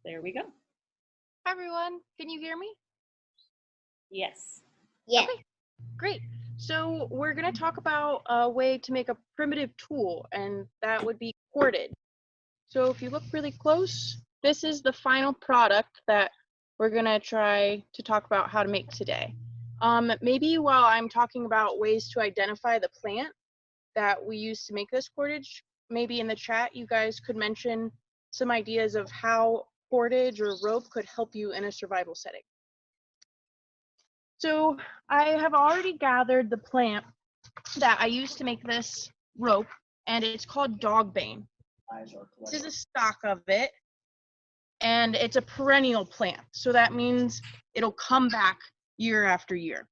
There we go. Hi everyone, can you hear me? Yes. Yeah. Okay, great. So we're going to talk about a way to make a primitive tool, and that would be cordage. So if you look really close, this is the final product that we're going to try to talk about how to make today. Maybe while I'm talking about ways to identify the plant that we use to make this cordage, maybe in the chat you guys could mention some ideas of how cordage or rope could help you in a survival setting. So I have already gathered the plant that I used to make this rope, and it's called dogbane. This is a stock of it, and it's a perennial plant. So that means it'll come back year after year.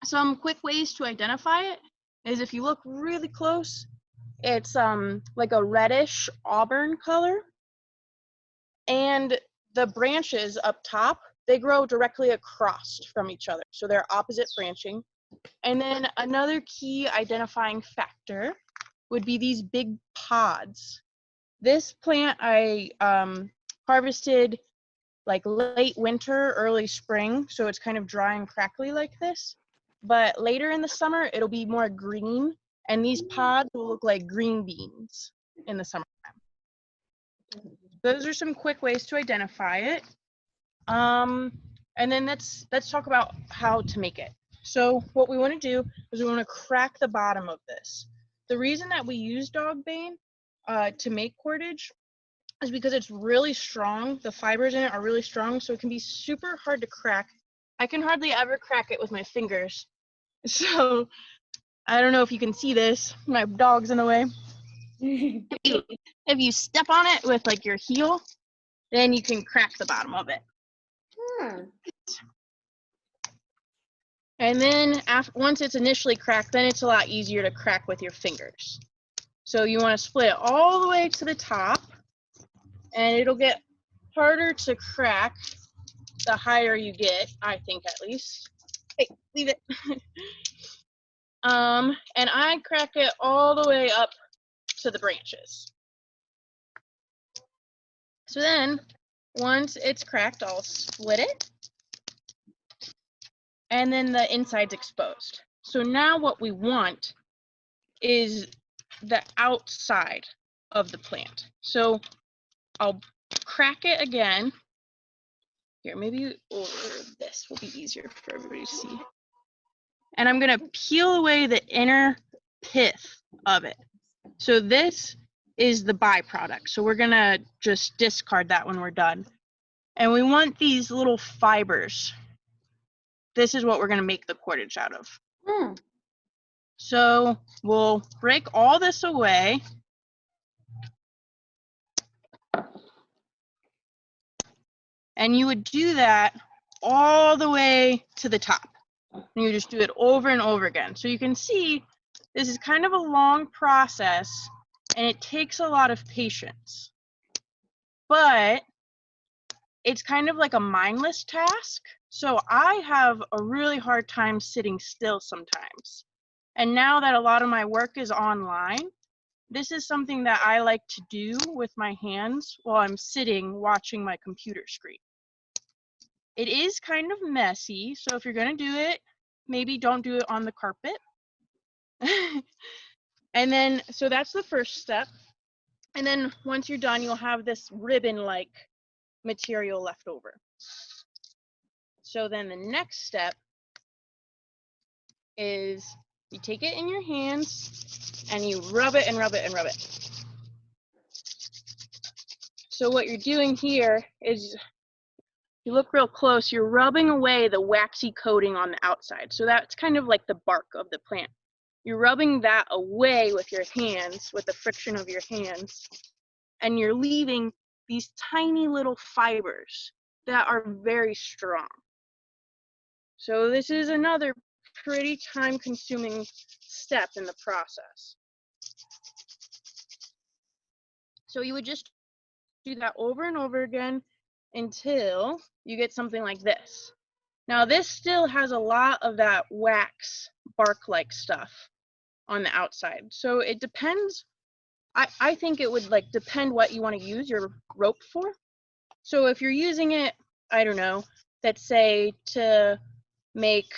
Some quick ways to identify it is if you look really close, it's like a reddish auburn color, and the branches up top, they grow directly across from each other, so they're opposite branching. And then another key identifying factor would be these big pods. This plant I harvested like late winter, early spring, so it's kind of dry and crackly like this. But later in the summer, it'll be more green, and these pods will look like green beans in the summertime. Those are some quick ways to identify it. And then let's talk about how to make it. So what we want to do is we want to crack the bottom of this. The reason that we use dogbane to make cordage is because it's really strong. The fibers in it are really strong, so it can be super hard to crack. I can hardly ever crack it with my fingers. So I don't know if you can see this. My dog's in the way. If you step on it with like your heel, then you can crack the bottom of it. And then once it's initially cracked, then it's a lot easier to crack with your fingers. So you want to split it all the way to the top, and it'll get harder to crack the higher you get, I think at least. Hey, leave it. And I crack it all the way up to the branches. So then, once it's cracked, I'll split it, and then the inside's exposed. So now what we want is the outside of the plant. So I'll crack it again. Here, maybe over this will be easier for everybody to see. And I'm gonna peel away the inner pith of it. So this is the byproduct. So we're gonna just discard that when we're done. And we want these little fibers. This is what we're gonna make the cordage out of. So we'll break all this away. And you would do that all the way to the top. And you just do it over and over again. So you can see this is kind of a long process, and it takes a lot of patience. But it's kind of like a mindless task. So I have a really hard time sitting still sometimes. And now that a lot of my work is online, this is something that I like to do with my hands while I'm sitting watching my computer screen. It is kind of messy, so if you're gonna do it, maybe don't do it on the carpet. And then, so that's the first step. And then once you're done, you'll have this ribbon-like material left over. So then the next step is you take it in your hands and you rub it and rub it and rub it. So what you're doing here is, you look real close, you're rubbing away the waxy coating on the outside. So that's kind of like the bark of the plant. You're rubbing that away with your hands, with the friction of your hands, and you're leaving these tiny little fibers that are very strong. So this is another pretty time-consuming step in the process. So you would just do that over and over again until you get something like this. Now this still has a lot of that wax bark-like stuff on the outside. So it depends. I think it would like depend what you want to use your rope for. So if you're using it, I don't know, let's say to make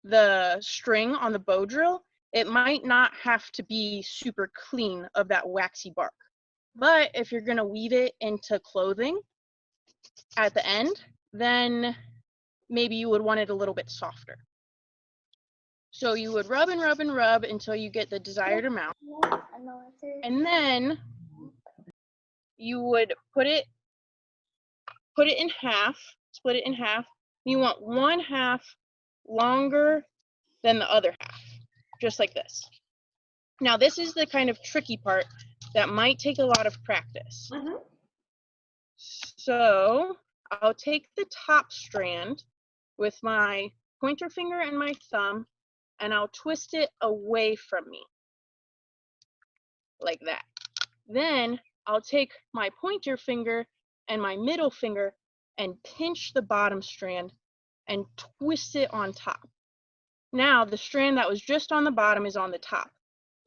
the string on the bow drill, it might not have to be super clean of that waxy bark. But if you're gonna weave it into clothing at the end, then maybe you would want it a little bit softer. So you would rub and rub and rub until you get the desired amount. And then you would put it in half, split it in half. You want one half longer than the other half, just like this. Now this is the kind of tricky part that might take a lot of practice. So I'll take the top strand with my pointer finger and my thumb, and I'll twist it away from me, like that. Then I'll take my pointer finger and my middle finger and pinch the bottom strand and twist it on top. Now the strand that was just on the bottom is on the top.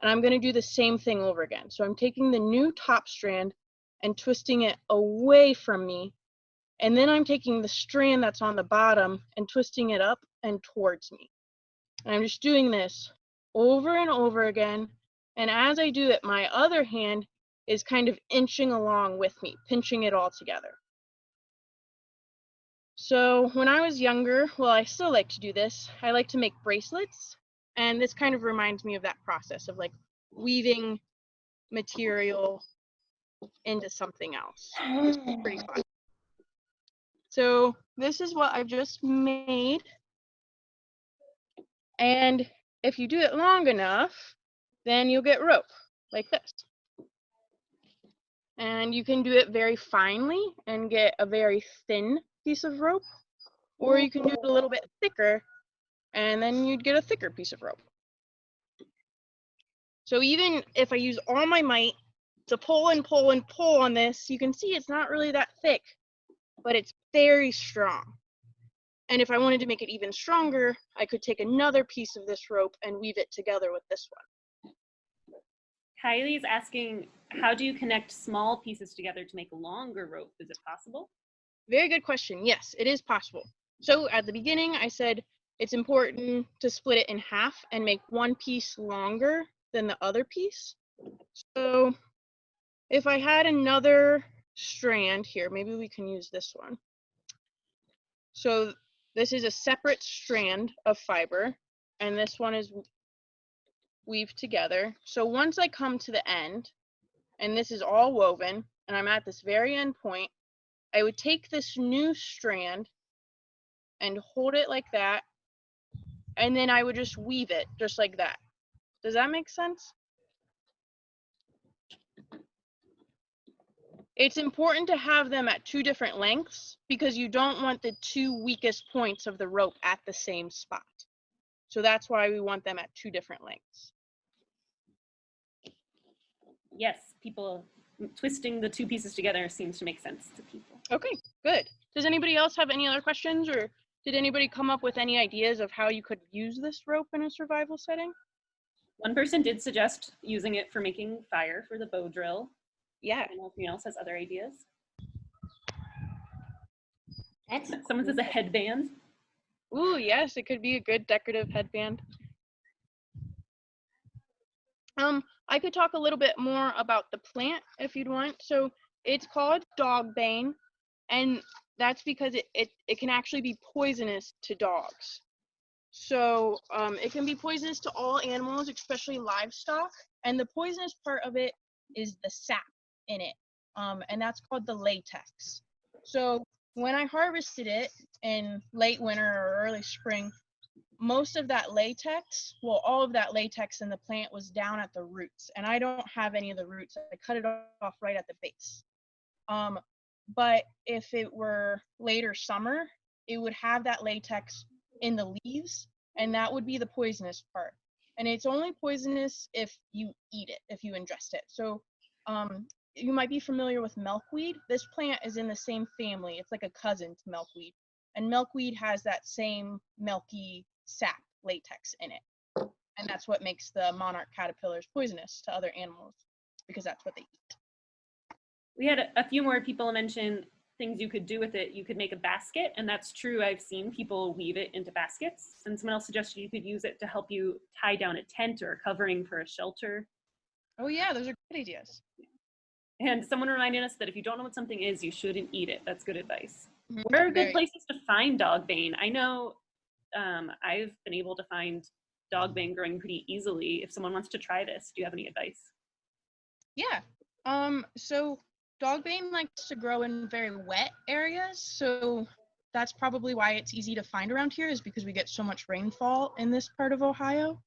And I'm going to do the same thing over again. So I'm taking the new top strand and twisting it away from me. And then I'm taking the strand that's on the bottom and twisting it up and towards me. And I'm just doing this over and over again. And as I do it, my other hand is kind of inching along with me, pinching it all together. So when I was younger, well, I still like to do this. I like to make bracelets. And this kind of reminds me of that process of like weaving material into something else. It's pretty fun. So this is what I've just made. And if you do it long enough, then you'll get rope like this. And you can do it very finely and get a very thin piece of rope, or you can do it a little bit thicker and then you'd get a thicker piece of rope. So even if I use all my might to pull and pull and pull on this, you can see it's not really that thick, but it's very strong. And if I wanted to make it even stronger, I could take another piece of this rope and weave it together with this one. Kylie's asking, how do you connect small pieces together to make a longer rope? Is it possible? Very good question. Yes, it is possible. So at the beginning, I said it's important to split it in half and make one piece longer than the other piece. So if I had another strand here, maybe we can use this one. So this is a separate strand of fiber, and this one is weaved together. So once I come to the end, and this is all woven, and I'm at this very end point, I would take this new strand and hold it like that, and then I would just weave it just like that. Does that make sense? It's important to have them at two different lengths because you don't want the two weakest points of the rope at the same spot. So that's why we want them at two different lengths. Yes, people twisting the two pieces together seems to make sense to people. Okay, good. Does anybody else have any other questions, or did anybody come up with any ideas of how you could use this rope in a survival setting? One person did suggest using it for making fire for the bow drill. Yeah. I don't know if anyone else has other ideas. Someone says a headband. Ooh, yes, it could be a good decorative headband. I could talk a little bit more about the plant if you'd want. So it's called dogbane, and that's because it can actually be poisonous to dogs. So it can be poisonous to all animals, especially livestock. And the poisonous part of it is the sap in it, and that's called the latex. So when I harvested it in late winter or early spring, most of that latex, well, all of that latex in the plant was down at the roots, and I don't have any of the roots. I cut it off right at the base. But if it were later summer, it would have that latex in the leaves, and that would be the poisonous part. And it's only poisonous if you eat it, if you ingest it. So you might be familiar with milkweed. This plant is in the same family. It's like a cousin to milkweed. And milkweed has that same milky sap latex in it. And that's what makes the monarch caterpillars poisonous to other animals, because that's what they eat. We had a few more people mention things you could do with it, you could make a basket, and that's true. I've seen people weave it into baskets, and someone else suggested you could use it to help you tie down a tent or a covering for a shelter. Oh yeah, those are good ideas. And someone reminded us that if you don't know what something is, you shouldn't eat it. That's good advice. Mhm. Where are good Very- places to find dogbane? I know I've been able to find dogbane growing pretty easily. If someone wants to try this, do you have any advice? Yeah. So dogbane likes to grow in very wet areas, so that's probably why it's easy to find around here, is because we get so much rainfall in this part of Ohio.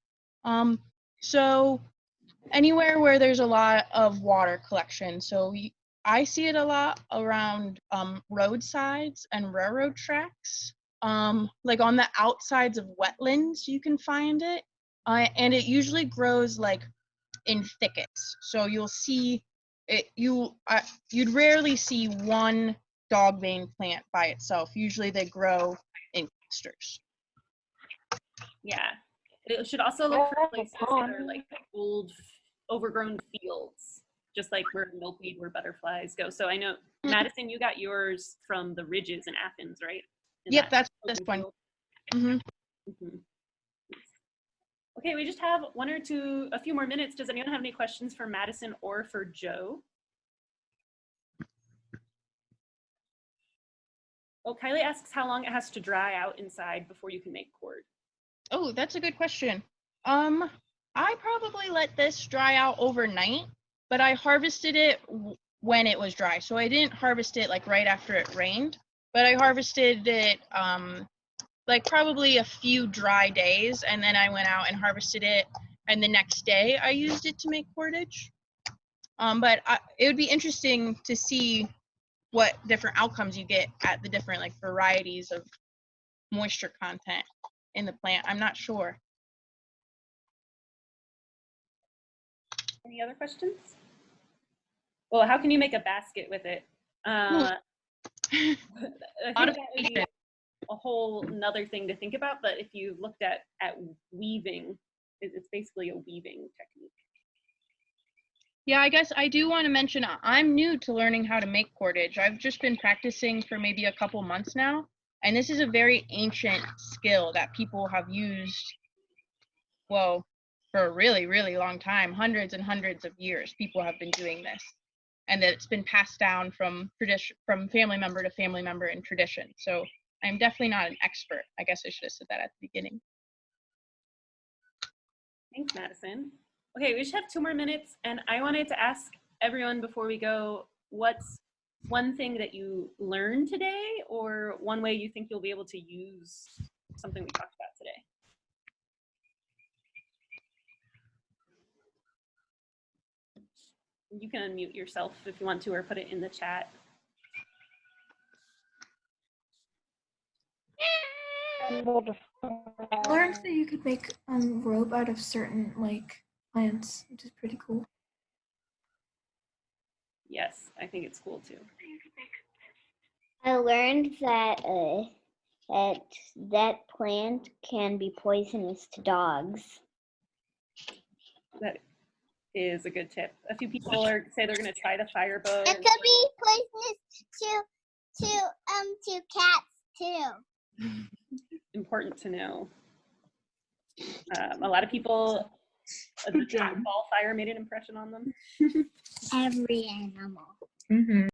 So anywhere where there's a lot of water collection. So I see it a lot around roadsides and railroad tracks. Like on the outsides of wetlands, you can find it. And it usually grows like in thickets. So you'll see it, you'd rarely see one dogbane plant by itself. Usually they grow in clusters. Yeah. It should also look for places that are like old, overgrown fields, just like where milkweed, where butterflies go. So I know, Madison, you got yours from the ridges in Athens, right? Yep, that's this one. Okay, we just have a few more minutes. Does anyone have any questions for Madison or for Joe? Oh, Kylie asks how long it has to dry out inside before you can make cord. Oh, that's a good question. I probably let this dry out overnight, but I harvested it when it was dry. So I didn't harvest it like right after it rained, but I harvested it like probably a few dry days, and then I went out and harvested it, and the next day I used it to make cordage. But it would be interesting to see what different outcomes you get at the different like varieties of moisture content in the plant. I'm not sure. Any other questions? Well, how can you make a basket with it? I think that would be a whole nother thing to think about, but if you looked at weaving, it's basically a weaving technique. Yeah, I guess I do want to mention I'm new to learning how to make cordage. I've just been practicing for maybe a couple months now, and this is a very ancient skill that people have used, well, for a really, really long time. Hundreds and hundreds of years people have been doing this, and that it's been passed down from tradition, from family member to family member in tradition. So I'm definitely not an expert. I guess I should have said that at the beginning. Thanks, Madison. Okay, we just have 2 more minutes, and I wanted to ask everyone before we go, what's one thing that you learned today, or one way you think you'll be able to use something we talked about today? You can unmute yourself if you want to, or put it in the chat. I learned that you could make rope out of certain like plants, which is pretty cool. Yes, I think it's cool too. I learned that that plant can be poisonous to dogs. That is a good tip. A few people say they're going to try the fire bow. It could be poisonous to cats too. Important to know. A lot of people, the ball fire made an impression on them. Every animal. Mm-hmm.